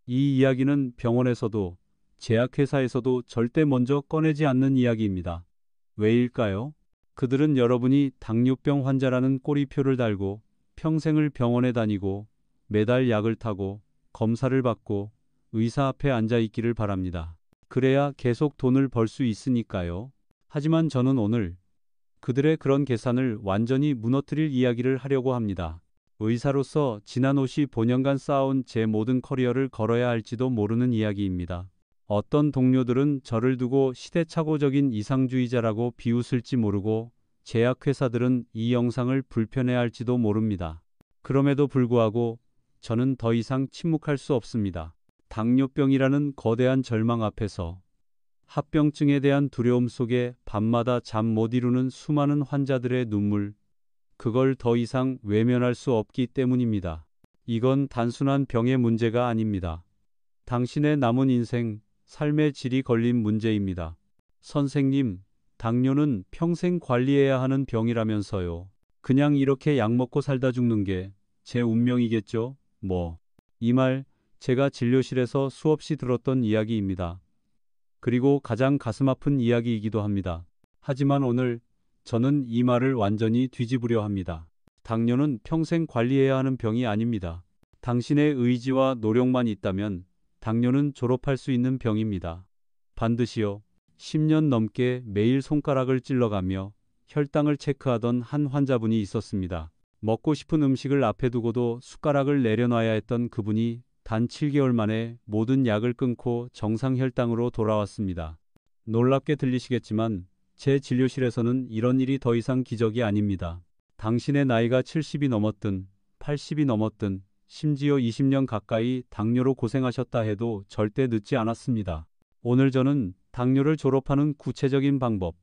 이 이야기는 병원에서도 제약회사에서도 절대 먼저 꺼내지 않는 이야기입니다. 왜일까요? 그들은 여러분이 당뇨병 환자라는 꼬리표를 달고 평생을 병원에 다니고 매달 약을 타고 검사를 받고 의사 앞에 앉아 있기를 바랍니다. 그래야 계속 돈을 벌 수 있으니까요. 하지만 저는 오늘 그들의 그런 계산을 완전히 무너뜨릴 이야기를 하려고 합니다. 의사로서 지난 55년간 쌓아온 제 모든 커리어를 걸어야 할지도 모르는 이야기입니다. 어떤 동료들은 저를 두고 시대착오적인 이상주의자라고 비웃을지 모르고 제약회사들은 이 영상을 불편해할지도 모릅니다. 그럼에도 불구하고 저는 더 이상 침묵할 수 없습니다. 당뇨병이라는 거대한 절망 앞에서 합병증에 대한 두려움 속에 밤마다 잠 못 이루는 수많은 환자들의 눈물, 그걸 더 이상 외면할 수 없기 때문입니다. 이건 단순한 병의 문제가 아닙니다. 당신의 남은 인생, 삶의 질이 걸린 문제입니다. 선생님, 당뇨는 평생 관리해야 하는 병이라면서요. 그냥 이렇게 약 먹고 살다 죽는 게 제 운명이겠죠? 이 말, 제가 진료실에서 수없이 들었던 이야기입니다. 그리고 가장 가슴 아픈 이야기이기도 합니다. 하지만 오늘 저는 이 말을 완전히 뒤집으려 합니다. 당뇨는 평생 관리해야 하는 병이 아닙니다. 당신의 의지와 노력만 있다면 당뇨는 졸업할 수 있는 병입니다. 반드시요. 10년 넘게 매일 손가락을 찔러가며 혈당을 체크하던 한 환자분이 있었습니다. 먹고 싶은 음식을 앞에 두고도 숟가락을 내려놔야 했던 그분이 단 7개월 만에 모든 약을 끊고 정상 혈당으로 돌아왔습니다. 놀랍게 들리시겠지만 제 진료실에서는 이런 일이 더 이상 기적이 아닙니다. 당신의 나이가 70이 넘었든 80이 넘었든 심지어 20년 가까이 당뇨로 고생하셨다 해도 절대 늦지 않았습니다. 오늘 저는 당뇨를 졸업하는 구체적인 방법,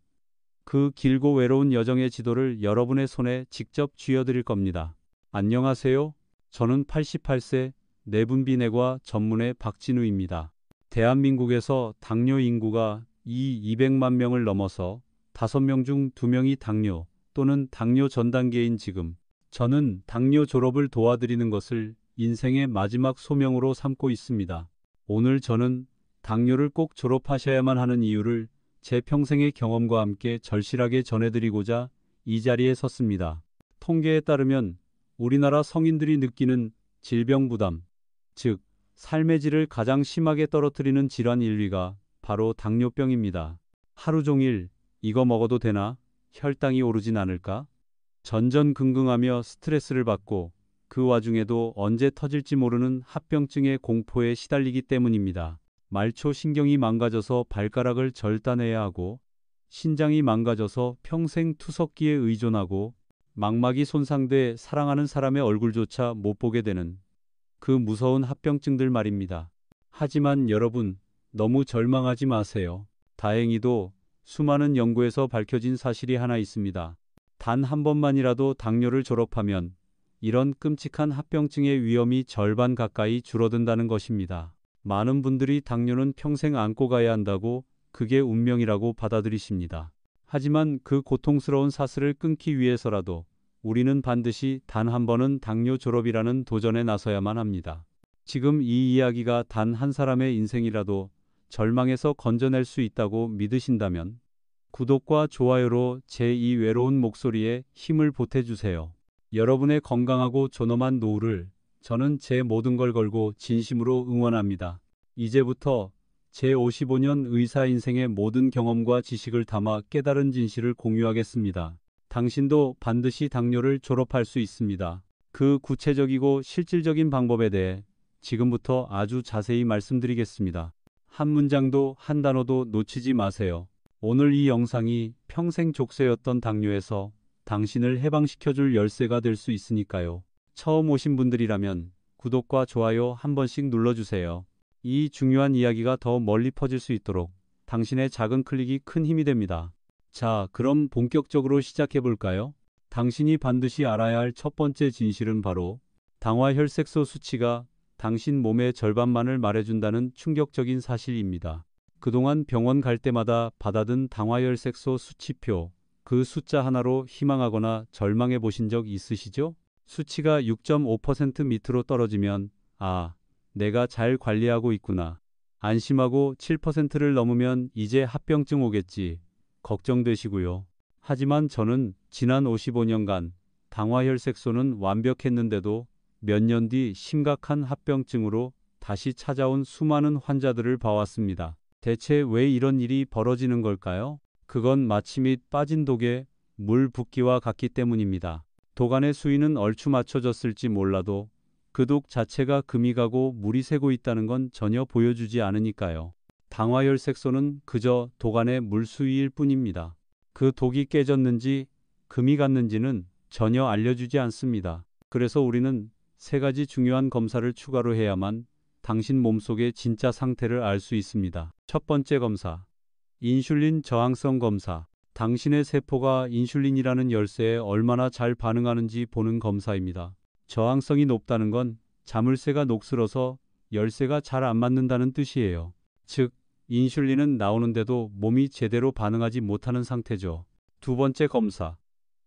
그 길고 외로운 여정의 지도를 여러분의 손에 직접 쥐어드릴 겁니다. 안녕하세요. 저는 88세 내분비내과 전문의 박진우입니다. 대한민국에서 당뇨 인구가 200만 명을 넘어서 5명 중 2명이 당뇨 또는 당뇨 전 단계인 지금, 저는 당뇨 졸업을 도와드리는 것을 인생의 마지막 소명으로 삼고 있습니다. 오늘 저는 당뇨를 꼭 졸업하셔야만 하는 이유를 제 평생의 경험과 함께 절실하게 전해드리고자 이 자리에 섰습니다. 통계에 따르면 우리나라 성인들이 느끼는 질병 부담, 즉 삶의 질을 가장 심하게 떨어뜨리는 질환 1위가 바로 당뇨병입니다. 하루 종일 이거 먹어도 되나? 혈당이 오르진 않을까? 전전긍긍하며 스트레스를 받고 그 와중에도 언제 터질지 모르는 합병증의 공포에 시달리기 때문입니다. 말초 신경이 망가져서 발가락을 절단해야 하고, 신장이 망가져서 평생 투석기에 의존하고, 망막이 손상돼 사랑하는 사람의 얼굴조차 못 보게 되는 그 무서운 합병증들 말입니다. 하지만 여러분, 너무 절망하지 마세요. 다행히도 수많은 연구에서 밝혀진 사실이 하나 있습니다. 단 한 번만이라도 당뇨를 졸업하면 이런 끔찍한 합병증의 위험이 절반 가까이 줄어든다는 것입니다. 많은 분들이 당뇨는 평생 안고 가야 한다고, 그게 운명이라고 받아들이십니다. 하지만 그 고통스러운 사슬을 끊기 위해서라도 우리는 반드시 단 한 번은 당뇨 졸업이라는 도전에 나서야만 합니다. 지금 이 이야기가 단 한 사람의 인생이라도 절망에서 건져낼 수 있다고 믿으신다면 구독과 좋아요로 제 이 외로운 목소리에 힘을 보태주세요. 여러분의 건강하고 존엄한 노후를 저는 제 모든 걸 걸고 진심으로 응원합니다. 이제부터 제 55년 의사 인생의 모든 경험과 지식을 담아 깨달은 진실을 공유하겠습니다. 당신도 반드시 당뇨를 졸업할 수 있습니다. 그 구체적이고 실질적인 방법에 대해 지금부터 아주 자세히 말씀드리겠습니다. 한 문장도 한 단어도 놓치지 마세요. 오늘 이 영상이 평생 족쇄였던 당뇨에서 당신을 해방시켜줄 열쇠가 될 수 있으니까요. 처음 오신 분들이라면 구독과 좋아요 한 번씩 눌러주세요. 이 중요한 이야기가 더 멀리 퍼질 수 있도록 당신의 작은 클릭이 큰 힘이 됩니다. 자, 그럼 본격적으로 시작해볼까요? 당신이 반드시 알아야 할 첫 번째 진실은 바로 당화혈색소 수치가 당신 몸의 절반만을 말해준다는 충격적인 사실입니다. 그동안 병원 갈 때마다 받아든 당화혈색소 수치표, 그 숫자 하나로 희망하거나 절망해 보신 적 있으시죠? 수치가 6.5% 밑으로 떨어지면 내가 잘 관리하고 있구나. 안심하고 7%를 넘으면 이제 합병증 오겠지. 걱정되시고요. 하지만 저는 지난 55년간 당화혈색소는 완벽했는데도 몇 년 뒤 심각한 합병증으로 다시 찾아온 수많은 환자들을 봐왔습니다. 대체 왜 이런 일이 벌어지는 걸까요? 그건 마취 및 빠진 독에 물 붓기와 같기 때문입니다. 독 안의 수위는 얼추 맞춰졌을지 몰라도 그 독 자체가 금이 가고 물이 새고 있다는 건 전혀 보여주지 않으니까요. 당화혈색소는 그저 독 안의 물 수위일 뿐입니다. 그 독이 깨졌는지 금이 갔는지는 전혀 알려주지 않습니다. 그래서 우리는 세 가지 중요한 검사를 추가로 해야만 당신 몸속의 진짜 상태를 알 수 있습니다. 첫 번째 검사, 인슐린 저항성 검사. 당신의 세포가 인슐린이라는 열쇠에 얼마나 잘 반응하는지 보는 검사입니다. 저항성이 높다는 건 자물쇠가 녹슬어서 열쇠가 잘 안 맞는다는 뜻이에요. 즉, 인슐린은 나오는데도 몸이 제대로 반응하지 못하는 상태죠. 두 번째 검사,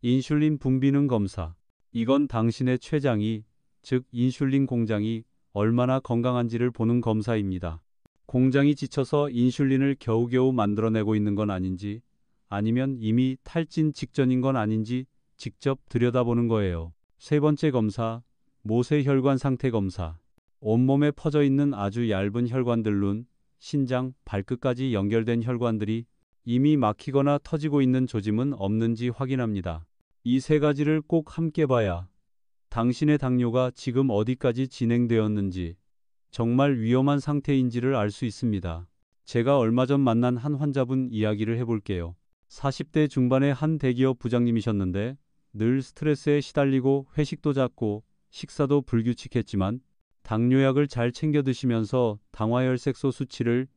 인슐린 분비능 검사. 이건 당신의 췌장이, 즉 인슐린 공장이 얼마나 건강한지를 보는 검사입니다. 공장이 지쳐서 인슐린을 겨우겨우 만들어내고 있는 건 아닌지, 아니면 이미 탈진 직전인 건 아닌지 직접 들여다보는 거예요. 세 번째 검사, 모세혈관 상태 검사. 온몸에 퍼져 있는 아주 얇은 혈관들 눈, 신장, 발끝까지 연결된 혈관들이 이미 막히거나 터지고 있는 조짐은 없는지 확인합니다. 이 세 가지를 꼭 함께 봐야 당신의 당뇨가 지금 어디까지 진행되었는지, 정말 위험한 상태인지를 알 수 있습니다. 제가 얼마 전 만난 한 환자분 이야기를 해볼게요. 40대 중반의 한 대기업 부장님이셨는데 늘 스트레스에 시달리고 회식도 잦고 식사도 불규칙했지만 당뇨약을 잘 챙겨 드시면서 당화혈색소 수치를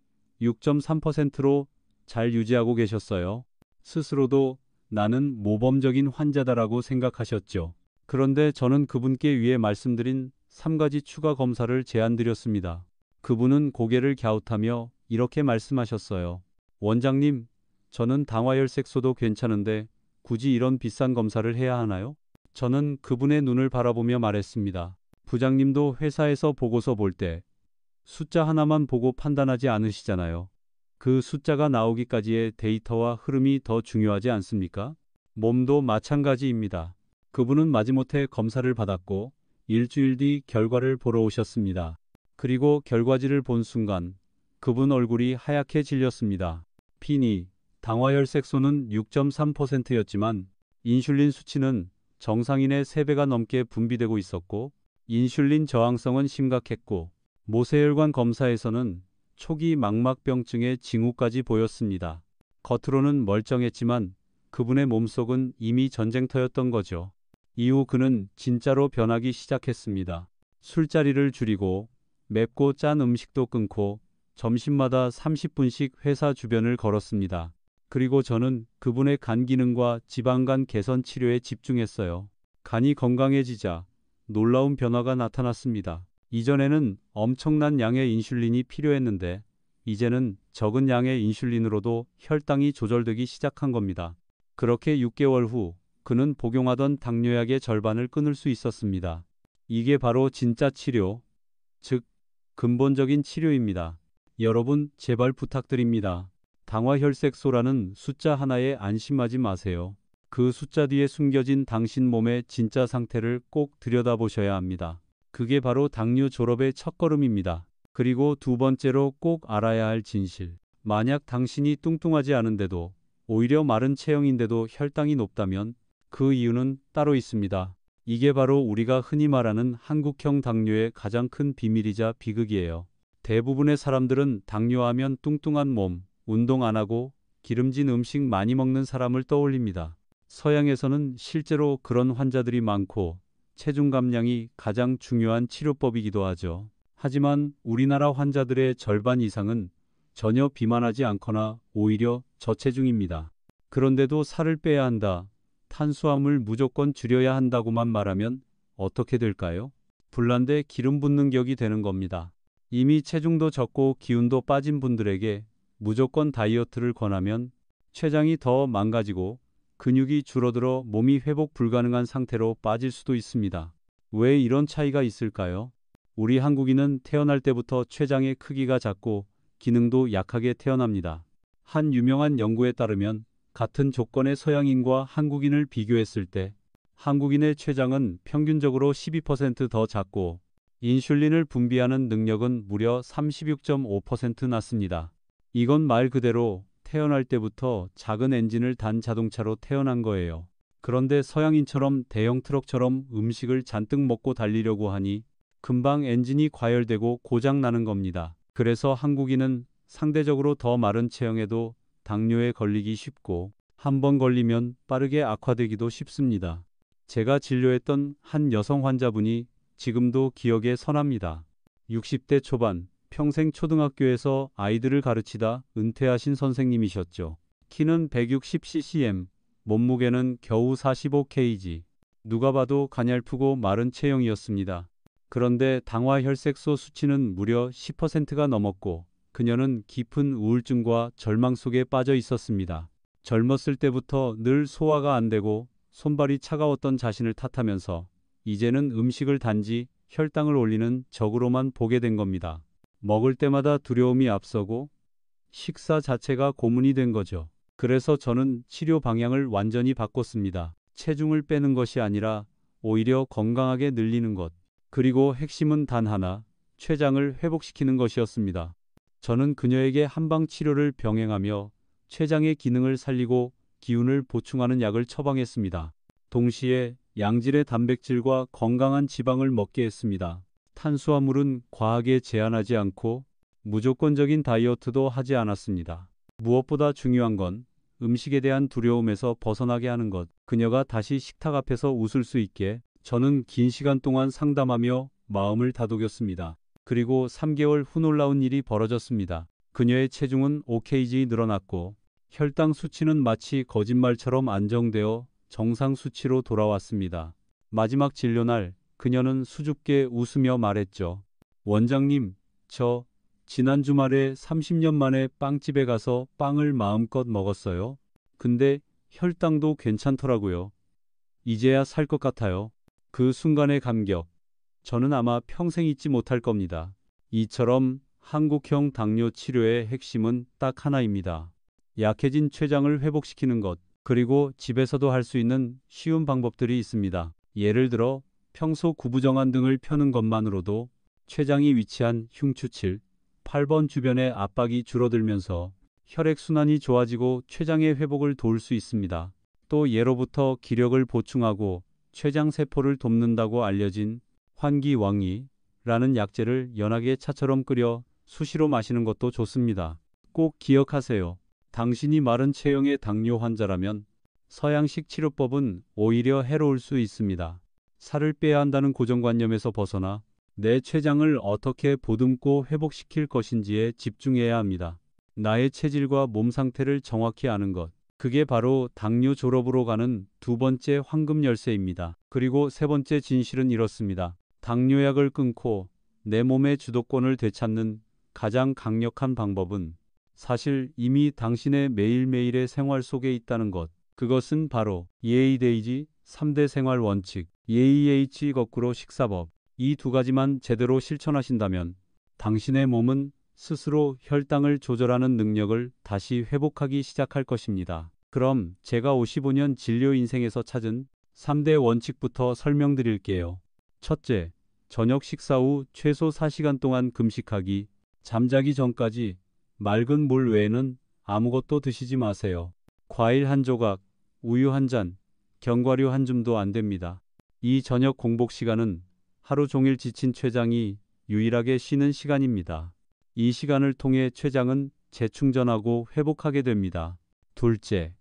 6.3%로 잘 유지하고 계셨어요. 스스로도 나는 모범적인 환자다라고 생각하셨죠. 그런데 저는 그분께 위에 말씀드린 3가지 추가 검사를 제안드렸습니다. 그분은 고개를 갸웃하며 이렇게 말씀하셨어요. 원장님, 저는 당화혈색소도 괜찮은데 굳이 이런 비싼 검사를 해야 하나요? 저는 그분의 눈을 바라보며 말했습니다. 부장님도 회사에서 보고서 볼 때 숫자 하나만 보고 판단하지 않으시잖아요. 그 숫자가 나오기까지의 데이터와 흐름이 더 중요하지 않습니까? 몸도 마찬가지입니다. 그분은 마지못해 검사를 받았고 일주일 뒤 결과를 보러 오셨습니다. 그리고 결과지를 본 순간 그분 얼굴이 하얗게 질렸습니다. 피니, 당화혈색소는 6.3%였지만 인슐린 수치는 정상인의 3배가 넘게 분비되고 있었고 인슐린 저항성은 심각했고 모세혈관 검사에서는 초기 망막병증의 징후까지 보였습니다. 겉으로는 멀쩡했지만 그분의 몸속은 이미 전쟁터였던 거죠. 이후 그는 진짜로 변하기 시작했습니다. 술자리를 줄이고 맵고 짠 음식도 끊고 점심마다 30분씩 회사 주변을 걸었습니다. 그리고 저는 그분의 간 기능과 지방간 개선 치료에 집중했어요. 간이 건강해지자 놀라운 변화가 나타났습니다. 이전에는 엄청난 양의 인슐린이 필요했는데 이제는 적은 양의 인슐린으로도 혈당이 조절되기 시작한 겁니다. 그렇게 6개월 후 그는 복용하던 당뇨약의 절반을 끊을 수 있었습니다. 이게 바로 진짜 치료, 즉 근본적인 치료입니다. 여러분, 제발 부탁드립니다. 당화혈색소라는 숫자 하나에 안심하지 마세요. 그 숫자 뒤에 숨겨진 당신 몸의 진짜 상태를 꼭 들여다보셔야 합니다. 그게 바로 당뇨 졸업의 첫걸음입니다. 그리고 두 번째로 꼭 알아야 할 진실. 만약 당신이 뚱뚱하지 않은데도 오히려 마른 체형인데도 혈당이 높다면 그 이유는 따로 있습니다. 이게 바로 우리가 흔히 말하는 한국형 당뇨의 가장 큰 비밀이자 비극이에요. 대부분의 사람들은 당뇨하면 뚱뚱한 몸, 운동 안 하고 기름진 음식 많이 먹는 사람을 떠올립니다. 서양에서는 실제로 그런 환자들이 많고 체중 감량이 가장 중요한 치료법이기도 하죠. 하지만 우리나라 환자들의 절반 이상은 전혀 비만하지 않거나 오히려 저체중입니다. 그런데도 살을 빼야 한다, 탄수화물 무조건 줄여야 한다고만 말하면 어떻게 될까요? 불난데 기름 붓는 격이 되는 겁니다. 이미 체중도 적고 기운도 빠진 분들에게 무조건 다이어트를 권하면 췌장이 더 망가지고 근육이 줄어들어 몸이 회복 불가능한 상태로 빠질 수도 있습니다. 왜 이런 차이가 있을까요? 우리 한국인은 태어날 때부터 췌장의 크기가 작고 기능도 약하게 태어납니다. 한 유명한 연구에 따르면 같은 조건의 서양인과 한국인을 비교했을 때 한국인의 췌장은 평균적으로 12% 더 작고 인슐린을 분비하는 능력은 무려 36.5% 낮습니다. 이건 말 그대로 태어날 때부터 작은 엔진을 단 자동차로 태어난 거예요. 그런데 서양인처럼 대형 트럭처럼 음식을 잔뜩 먹고 달리려고 하니 금방 엔진이 과열되고 고장 나는 겁니다. 그래서 한국인은 상대적으로 더 마른 체형에도 당뇨에 걸리기 쉽고 한번 걸리면 빠르게 악화되기도 쉽습니다. 제가 진료했던 한 여성 환자분이 지금도 기억에 선합니다. 60대 초반, 평생 초등학교에서 아이들을 가르치다 은퇴하신 선생님이셨죠. 키는 160cm, 몸무게는 겨우 45kg. 누가 봐도 가냘프고 마른 체형이었습니다. 그런데 당화혈색소 수치는 무려 10%가 넘었고 그녀는 깊은 우울증과 절망 속에 빠져 있었습니다. 젊었을 때부터 늘 소화가 안 되고 손발이 차가웠던 자신을 탓하면서 이제는 음식을 단지 혈당을 올리는 적으로만 보게 된 겁니다. 먹을 때마다 두려움이 앞서고 식사 자체가 고문이 된 거죠. 그래서 저는 치료 방향을 완전히 바꿨습니다. 체중을 빼는 것이 아니라 오히려 건강하게 늘리는 것. 그리고 핵심은 단 하나, 췌장을 회복시키는 것이었습니다. 저는 그녀에게 한방 치료를 병행하며 췌장의 기능을 살리고 기운을 보충하는 약을 처방했습니다. 동시에 양질의 단백질과 건강한 지방을 먹게 했습니다. 탄수화물은 과하게 제한하지 않고 무조건적인 다이어트도 하지 않았습니다. 무엇보다 중요한 건 음식에 대한 두려움에서 벗어나게 하는 것. 그녀가 다시 식탁 앞에서 웃을 수 있게 저는 긴 시간 동안 상담하며 마음을 다독였습니다. 그리고 3개월 후 놀라운 일이 벌어졌습니다. 그녀의 체중은 5kg 늘어났고 혈당 수치는 마치 거짓말처럼 안정되어 정상 수치로 돌아왔습니다. 마지막 진료날 그녀는 수줍게 웃으며 말했죠. 원장님, 저 지난 주말에 30년 만에 빵집에 가서 빵을 마음껏 먹었어요. 근데 혈당도 괜찮더라고요. 이제야 살 것 같아요. 그 순간의 감격. 저는 아마 평생 잊지 못할 겁니다. 이처럼 한국형 당뇨 치료의 핵심은 딱 하나입니다. 약해진 췌장을 회복시키는 것. 그리고 집에서도 할 수 있는 쉬운 방법들이 있습니다. 예를 들어 평소 구부정한 등을 펴는 것만으로도 췌장이 위치한 흉추7, 8번 주변의 압박이 줄어들면서 혈액순환이 좋아지고 췌장의 회복을 도울 수 있습니다. 또 예로부터 기력을 보충하고 췌장 세포를 돕는다고 알려진 환기왕이라는 약재를 연하게 차처럼 끓여 수시로 마시는 것도 좋습니다. 꼭 기억하세요. 당신이 마른 체형의 당뇨 환자라면 서양식 치료법은 오히려 해로울 수 있습니다. 살을 빼야 한다는 고정관념에서 벗어나 내 췌장을 어떻게 보듬고 회복시킬 것인지에 집중해야 합니다. 나의 체질과 몸 상태를 정확히 아는 것. 그게 바로 당뇨 졸업으로 가는 두 번째 황금 열쇠입니다. 그리고 세 번째 진실은 이렇습니다. 당뇨약을 끊고 내 몸의 주도권을 되찾는 가장 강력한 방법은 사실 이미 당신의 매일매일의 생활 속에 있다는 것. 그것은 바로 EADAG 3대 생활 원칙, EAH 거꾸로 식사법. 이 두 가지만 제대로 실천하신다면 당신의 몸은 스스로 혈당을 조절하는 능력을 다시 회복하기 시작할 것입니다. 그럼 제가 55년 진료 인생에서 찾은 3대 원칙부터 설명드릴게요. 첫째, 저녁 식사 후 최소 4시간 동안 금식하기. 잠자기 전까지 맑은 물 외에는 아무것도 드시지 마세요. 과일 한 조각, 우유 한 잔, 견과류 한 줌도 안 됩니다. 이 저녁 공복 시간은 하루 종일 지친 췌장이 유일하게 쉬는 시간입니다. 이 시간을 통해 췌장은 재충전하고 회복하게 됩니다. 둘째,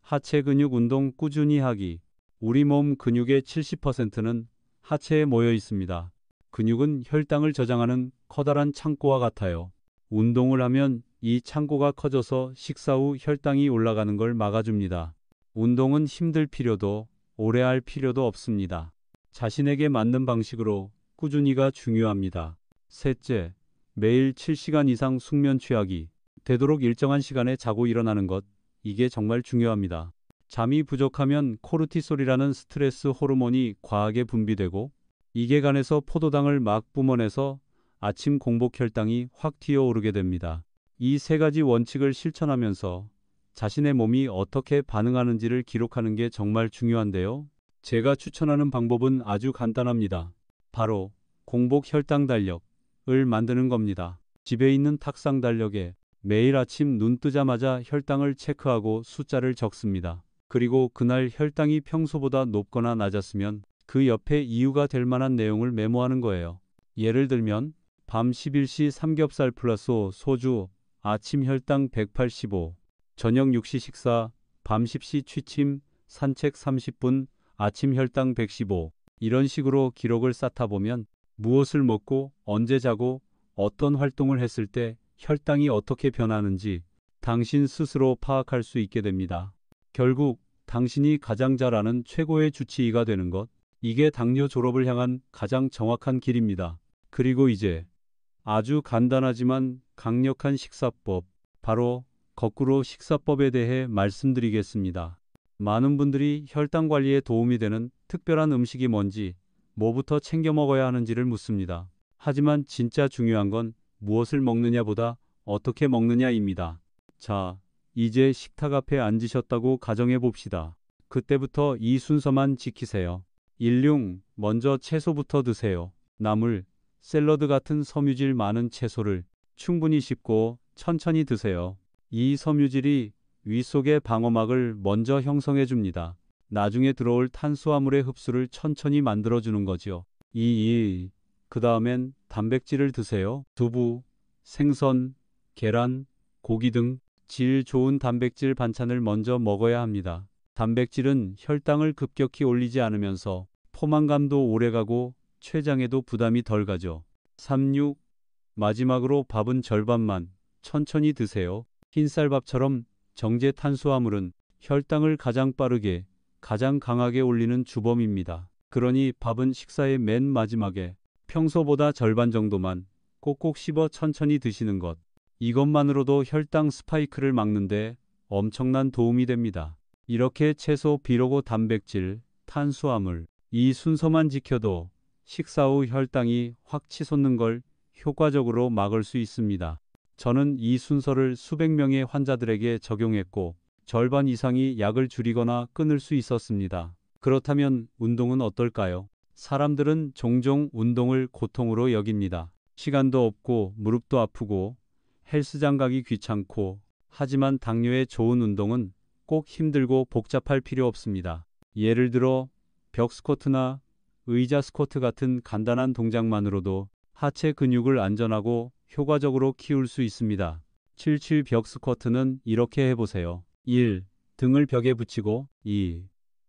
하체 근육 운동 꾸준히 하기. 우리 몸 근육의 70%는 하체에 모여 있습니다. 근육은 혈당을 저장하는 커다란 창고와 같아요. 운동을 하면 이 창고가 커져서 식사 후 혈당이 올라가는 걸 막아줍니다. 운동은 힘들 필요도 오래 할 필요도 없습니다. 자신에게 맞는 방식으로 꾸준히가 중요합니다. 셋째, 매일 7시간 이상 숙면 취하기. 되도록 일정한 시간에 자고 일어나는 것. 이게 정말 중요합니다. 잠이 부족하면 코르티솔이라는 스트레스 호르몬이 과하게 분비되고 이게 간에서 포도당을 막 뿜어내서 아침 공복 혈당이 확 튀어오르게 됩니다. 이 세 가지 원칙을 실천하면서 자신의 몸이 어떻게 반응하는지를 기록하는 게 정말 중요한데요. 제가 추천하는 방법은 아주 간단합니다. 바로 공복 혈당 달력을 만드는 겁니다. 집에 있는 탁상 달력에 매일 아침 눈 뜨자마자 혈당을 체크하고 숫자를 적습니다. 그리고 그날 혈당이 평소보다 높거나 낮았으면 그 옆에 이유가 될 만한 내용을 메모하는 거예요. 예를 들면 밤 11시 삼겹살 플러스 소주, 아침 혈당 185, 저녁 6시 식사, 밤 10시 취침, 산책 30분, 아침 혈당 115. 이런 식으로 기록을 쌓다 보면 무엇을 먹고 언제 자고 어떤 활동을 했을 때 혈당이 어떻게 변하는지 당신 스스로 파악할 수 있게 됩니다. 결국 당신이 가장 잘 아는 최고의 주치의가 되는 것. 이게 당뇨 졸업을 향한 가장 정확한 길입니다. 그리고 이제 아주 간단하지만 강력한 식사법, 바로 거꾸로 식사법에 대해 말씀드리겠습니다. 많은 분들이 혈당 관리에 도움이 되는 특별한 음식이 뭔지, 뭐부터 챙겨 먹어야 하는지를 묻습니다. 하지만 진짜 중요한 건 무엇을 먹느냐보다 어떻게 먹느냐입니다. 자, 이제 식탁 앞에 앉으셨다고 가정해 봅시다. 그때부터 이 순서만 지키세요. 1. 먼저 채소부터 드세요. 나물, 샐러드 같은 섬유질 많은 채소를 충분히 씹고 천천히 드세요. 이 섬유질이 위 속의 방어막을 먼저 형성해 줍니다. 나중에 들어올 탄수화물의 흡수를 천천히 만들어주는 거죠. 그 다음엔 단백질을 드세요. 두부, 생선, 계란, 고기 등 질 좋은 단백질 반찬을 먼저 먹어야 합니다. 단백질은 혈당을 급격히 올리지 않으면서 포만감도 오래가고 췌장에도 부담이 덜 가죠. 3. 마지막으로 밥은 절반만 천천히 드세요. 흰쌀밥처럼 정제 탄수화물은 혈당을 가장 빠르게, 가장 강하게 올리는 주범입니다. 그러니 밥은 식사의 맨 마지막에 평소보다 절반 정도만 꼭꼭 씹어 천천히 드시는 것. 이것만으로도 혈당 스파이크를 막는데 엄청난 도움이 됩니다. 이렇게 채소, 비료고 단백질, 탄수화물, 이 순서만 지켜도 식사 후 혈당이 확 치솟는 걸 효과적으로 막을 수 있습니다. 저는 이 순서를 수백 명의 환자들에게 적용했고 절반 이상이 약을 줄이거나 끊을 수 있었습니다. 그렇다면 운동은 어떨까요? 사람들은 종종 운동을 고통으로 여깁니다. 시간도 없고 무릎도 아프고 헬스장 가기 귀찮고. 하지만 당뇨에 좋은 운동은 꼭 힘들고 복잡할 필요 없습니다. 예를 들어 벽 스쿼트나 의자 스쿼트 같은 간단한 동작만으로도 하체 근육을 안전하고 효과적으로 키울 수 있습니다. 77 벽 스쿼트는 이렇게 해보세요. 1. 등을 벽에 붙이고 2.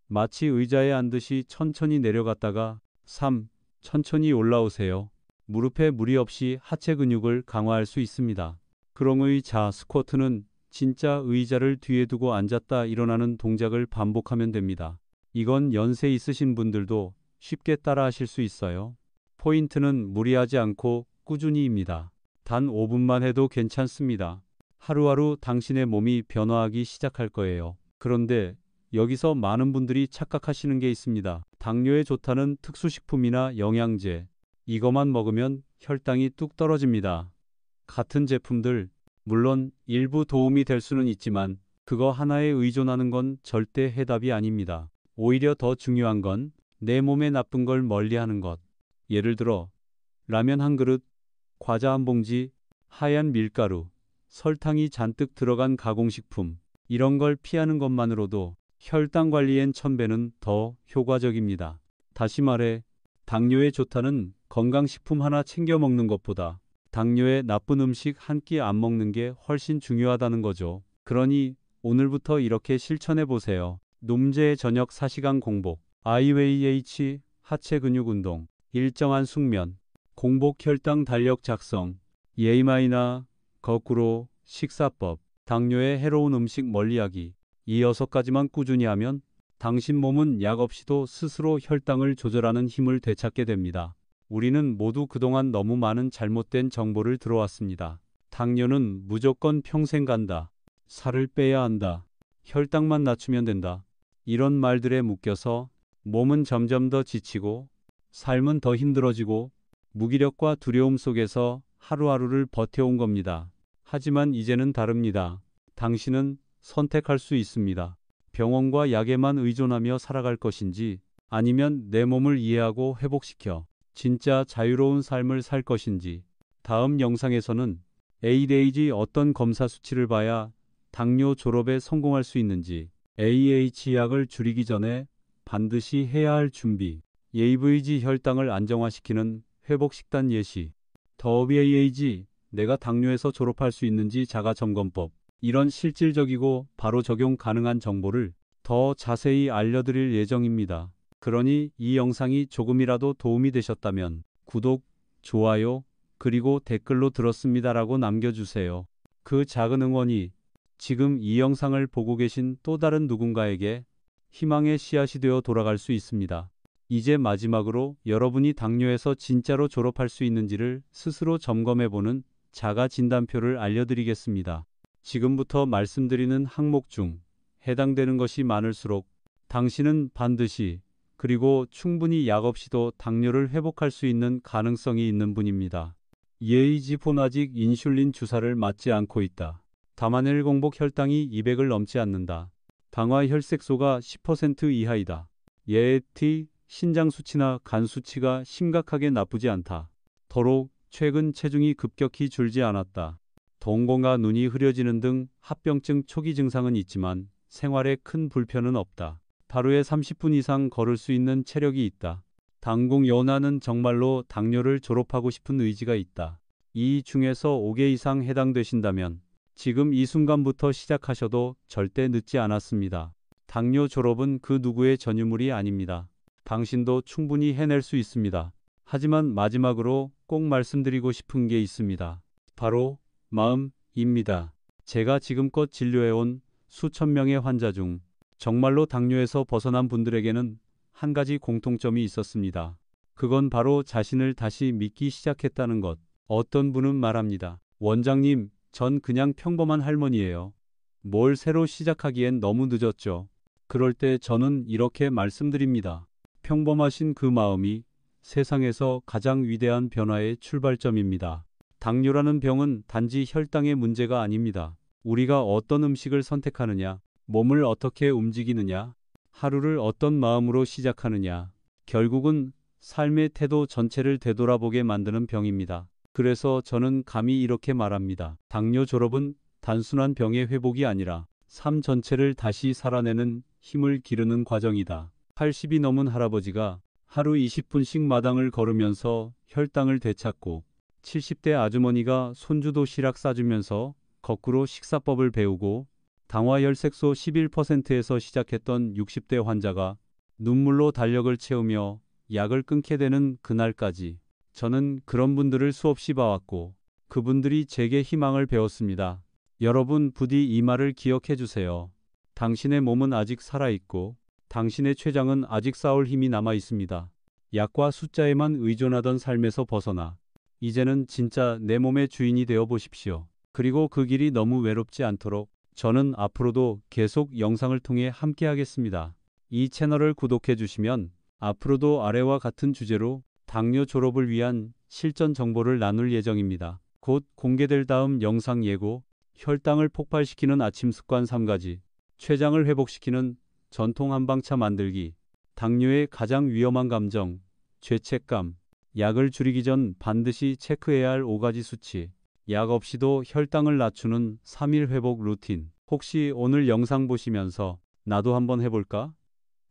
마치 의자에 앉듯이 천천히 내려갔다가 3. 천천히 올라오세요. 무릎에 무리 없이 하체 근육을 강화할 수 있습니다. 그렁의자 스쿼트는 진짜 의자를 뒤에 두고 앉았다 일어나는 동작을 반복하면 됩니다. 이건 연세 있으신 분들도 쉽게 따라 하실 수 있어요. 포인트는 무리하지 않고 꾸준히입니다. 단 5분만 해도 괜찮습니다. 하루하루 당신의 몸이 변화하기 시작할 거예요. 그런데 여기서 많은 분들이 착각하시는 게 있습니다. 당뇨에 좋다는 특수식품이나 영양제, 이것만 먹으면 혈당이 뚝 떨어집니다. 같은 제품들, 물론 일부 도움이 될 수는 있지만 그거 하나에 의존하는 건 절대 해답이 아닙니다. 오히려 더 중요한 건 내 몸에 나쁜 걸 멀리하는 것. 예를 들어 라면 한 그릇, 과자 한 봉지, 하얀 밀가루, 설탕이 잔뜩 들어간 가공식품, 이런 걸 피하는 것만으로도 혈당 관리엔 1000배는 더 효과적입니다. 다시 말해 당뇨에 좋다는 건강식품 하나 챙겨 먹는 것보다 당뇨에 나쁜 음식 한 끼 안 먹는 게 훨씬 중요하다는 거죠. 그러니 오늘부터 이렇게 실천해 보세요. 놈제의 저녁 4시간 공복, IWH, 하체 근육 운동, 일정한 숙면, 공복 혈당 달력 작성, 예이마이나 거꾸로 식사법, 당뇨에 해로운 음식 멀리하기. 이 6가지만 꾸준히 하면 당신 몸은 약 없이도 스스로 혈당을 조절하는 힘을 되찾게 됩니다. 우리는 모두 그동안 너무 많은 잘못된 정보를 들어왔습니다. 당뇨는 무조건 평생 간다. 살을 빼야 한다. 혈당만 낮추면 된다. 이런 말들에 묶여서 몸은 점점 더 지치고 삶은 더 힘들어지고 무기력과 두려움 속에서 하루하루를 버텨온 겁니다. 하지만 이제는 다릅니다. 당신은 선택할 수 있습니다. 병원과 약에만 의존하며 살아갈 것인지 아니면 내 몸을 이해하고 회복시켜 진짜 자유로운 삶을 살 것인지. 다음 영상에서는 ADHD 어떤 검사 수치를 봐야 당뇨 졸업에 성공할 수 있는지, AH 약을 줄이기 전에 반드시 해야 할 준비, AVG 혈당을 안정화시키는 회복식단 예시, WAG 내가 당뇨에서 졸업할 수 있는지 자가점검법, 이런 실질적이고 바로 적용 가능한 정보를 더 자세히 알려드릴 예정입니다. 그러니 이 영상이 조금이라도 도움이 되셨다면 구독, 좋아요, 그리고 댓글로 들었습니다라고 남겨주세요. 그 작은 응원이 지금 이 영상을 보고 계신 또 다른 누군가에게 희망의 씨앗이 되어 돌아갈 수 있습니다. 이제 마지막으로 여러분이 당뇨에서 진짜로 졸업할 수 있는지를 스스로 점검해보는 자가 진단표를 알려드리겠습니다. 지금부터 말씀드리는 항목 중 해당되는 것이 많을수록 당신은 반드시 그리고 충분히 약 없이도 당뇨를 회복할 수 있는 가능성이 있는 분입니다. 예이지폰 아직 인슐린 주사를 맞지 않고 있다. 다만 공복 혈당이 200을 넘지 않는다. 당화 혈색소가 10% 이하이다. 예티 신장 수치나 간 수치가 심각하게 나쁘지 않다. 더록 최근 체중이 급격히 줄지 않았다. 동공과 눈이 흐려지는 등 합병증 초기 증상은 있지만 생활에 큰 불편은 없다. 하루에 30분 이상 걸을 수 있는 체력이 있다. 당궁 연하는 정말로 당뇨를 졸업하고 싶은 의지가 있다. 이 중에서 5개 이상 해당되신다면 지금 이 순간부터 시작하셔도 절대 늦지 않았습니다. 당뇨 졸업은 그 누구의 전유물이 아닙니다. 당신도 충분히 해낼 수 있습니다. 하지만 마지막으로 꼭 말씀드리고 싶은 게 있습니다. 바로 마음입니다. 제가 지금껏 진료해온 수천 명의 환자 중 정말로 당뇨에서 벗어난 분들에게는 한 가지 공통점이 있었습니다. 그건 바로 자신을 다시 믿기 시작했다는 것. 어떤 분은 말합니다. 원장님, 전 그냥 평범한 할머니예요. 뭘 새로 시작하기엔 너무 늦었죠. 그럴 때 저는 이렇게 말씀드립니다. 평범하신 그 마음이 세상에서 가장 위대한 변화의 출발점입니다. 당뇨라는 병은 단지 혈당의 문제가 아닙니다. 우리가 어떤 음식을 선택하느냐, 몸을 어떻게 움직이느냐, 하루를 어떤 마음으로 시작하느냐, 결국은 삶의 태도 전체를 되돌아보게 만드는 병입니다. 그래서 저는 감히 이렇게 말합니다. 당뇨 졸업은 단순한 병의 회복이 아니라 삶 전체를 다시 살아내는 힘을 기르는 과정이다. 80이 넘은 할아버지가 하루 20분씩 마당을 걸으면서 혈당을 되찾고 70대 아주머니가 손주 도시락 싸주면서 거꾸로 식사법을 배우고 당화혈색소 11%에서 시작했던 60대 환자가 눈물로 달력을 채우며 약을 끊게 되는 그날까지 저는 그런 분들을 수없이 봐왔고 그분들이 제게 희망을 배웠습니다. 여러분 부디 이 말을 기억해 주세요. 당신의 몸은 아직 살아있고 당신의 췌장은 아직 싸울 힘이 남아 있습니다. 약과 숫자에만 의존하던 삶에서 벗어나 이제는 진짜 내 몸의 주인이 되어 보십시오. 그리고 그 길이 너무 외롭지 않도록 저는 앞으로도 계속 영상을 통해 함께 하겠습니다. 이 채널을 구독해 주시면 앞으로도 아래와 같은 주제로 당뇨 졸업을 위한 실전 정보를 나눌 예정입니다. 곧 공개될 다음 영상 예고, 혈당을 폭발시키는 아침 습관 3가지, 췌장을 회복시키는 전통 한방차 만들기, 당뇨의 가장 위험한 감정, 죄책감, 약을 줄이기 전 반드시 체크해야 할 5가지 수치, 약 없이도 혈당을 낮추는 3일 회복 루틴. 혹시 오늘 영상 보시면서 나도 한번 해볼까?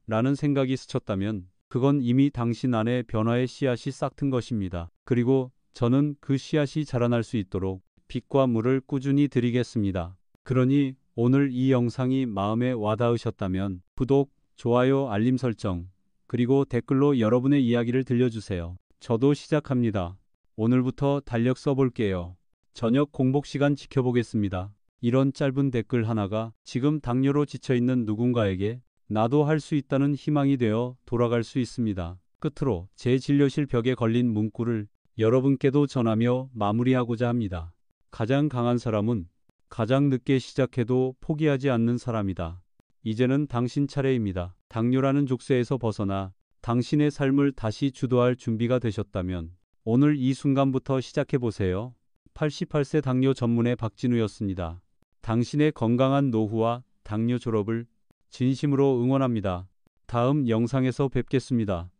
라는 생각이 스쳤다면 그건 이미 당신 안에 변화의 씨앗이 싹튼 것입니다. 그리고 저는 그 씨앗이 자라날 수 있도록 빛과 물을 꾸준히 드리겠습니다. 그러니 오늘 이 영상이 마음에 와닿으셨다면 구독, 좋아요, 알림 설정, 그리고 댓글로 여러분의 이야기를 들려주세요. 저도 시작합니다. 오늘부터 달력 써볼게요. 저녁 공복 시간 지켜보겠습니다. 이런 짧은 댓글 하나가 지금 당뇨로 지쳐있는 누군가에게 나도 할 수 있다는 희망이 되어 돌아갈 수 있습니다. 끝으로 제 진료실 벽에 걸린 문구를 여러분께도 전하며 마무리하고자 합니다. 가장 강한 사람은 가장 늦게 시작해도 포기하지 않는 사람이다. 이제는 당신 차례입니다. 당뇨라는 족쇄에서 벗어나 당신의 삶을 다시 주도할 준비가 되셨다면 오늘 이 순간부터 시작해 보세요. 88세 당뇨 전문의 박진우였습니다. 당신의 건강한 노후와 당뇨 졸업을 진심으로 응원합니다. 다음 영상에서 뵙겠습니다.